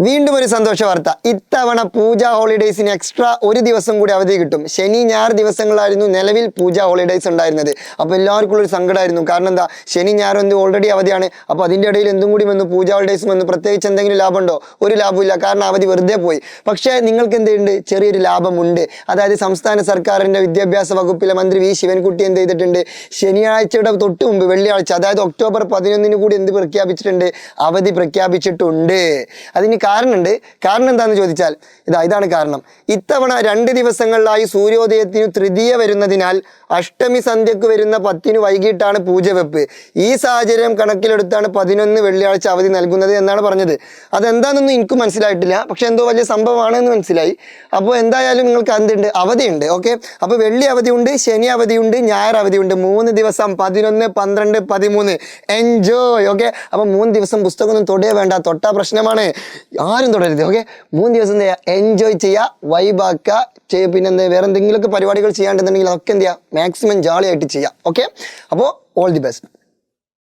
വീണ്ടും ഒരു സന്തോഷ വാർത്ത. ഇത്തവണ പൂജ ഹോളിഡേയ്സിന് എക്സ്ട്രാ ഒരു ദിവസം കൂടി അവധി കിട്ടും. ശനി ഞായർ ദിവസങ്ങളായിരുന്നു നിലവിൽ പൂജ ഹോളിഡേയ്സ് ഉണ്ടായിരുന്നത്. അപ്പോൾ എല്ലാവർക്കും ഒരു സങ്കടമായിരുന്നു. കാരണം എന്താ, ശനി ഞായർ ഓൾറെഡി അവധിയാണ്. അപ്പോൾ അതിൻ്റെ ഇടയിൽ എന്തും കൂടി വന്നു, പൂജ ഹോളിഡേയ്സ് വന്നു. പ്രത്യേകിച്ച് എന്തെങ്കിലും ലാഭമുണ്ടോ? ഒരു ലാഭമില്ല, കാരണം അവധി വെറുതെ പോയി. പക്ഷേ നിങ്ങൾക്ക് എന്തുണ്ട്? ചെറിയൊരു ലാഭമുണ്ട്. അതായത് സംസ്ഥാന സർക്കാരിൻ്റെ വിദ്യാഭ്യാസ വകുപ്പിലെ മന്ത്രി വി ശിവൻകുട്ടി എന്ത് ചെയ്തിട്ടുണ്ട്? ശനിയാഴ്ചയുടെ തൊട്ട് മുമ്പ് വെള്ളിയാഴ്ച, അതായത് ഒക്ടോബർ 11 കൂടി എന്ത് പ്രഖ്യാപിച്ചിട്ടുണ്ട്? അവധി പ്രഖ്യാപിച്ചിട്ടുണ്ട്. അതിന് കാരണം എന്താണെന്ന് ചോദിച്ചാൽ ഇതാണ് കാരണം. ഇത്തവണ 2 ദിവസങ്ങളിലായി സൂര്യോദയത്തിന് തൃതീയ വരുന്നതിനാൽ അഷ്ടമി സന്ധ്യക്ക് വരുന്ന 10 വൈകിട്ടാണ് പൂജ വെപ്പ്. ഈ സാഹചര്യം കണക്കിലെടുത്താണ് 11 വെള്ളിയാഴ്ച അവധി നൽകുന്നത് എന്നാണ് പറഞ്ഞത്. അതെന്താണെന്നൊന്നും എനിക്ക് മനസ്സിലായിട്ടില്ല, പക്ഷെ എന്തോ വലിയ സംഭവമാണെന്ന് മനസ്സിലായി. അപ്പോൾ എന്തായാലും നിങ്ങൾക്ക് എന്തുണ്ട്? അവധിയുണ്ട്. ഓക്കെ, അപ്പോൾ വെള്ളി അവധിയുണ്ട്, ശനി അവധിയുണ്ട്, ഞായർ അവധിയുണ്ട്. 3 ദിവസം 11, 12, 13 എൻജോയ്. ഓക്കെ, അപ്പോൾ 3 ദിവസം പുസ്തകമൊന്നും തൊടേ വേണ്ട, തൊട്ടാ പ്രശ്നമാണ്. ആരും തുടരുത്. ഓക്കെ, 3 ദിവസം എന്ത് ചെയ്യുക? എൻജോയ് ചെയ്യുക, വൈബാക്കുക. പിന്നെ എന്താ, വേറെ എന്തെങ്കിലുമൊക്കെ പരിപാടികൾ ചെയ്യാണ്ടെന്നുണ്ടെങ്കിൽ അതൊക്കെ എന്ത് ചെയ്യുക? മാക്സിമം ജാളിയായിട്ട് ചെയ്യുക. ഓക്കെ, അപ്പോൾ ഓൾ ദി ബെസ്റ്റ്.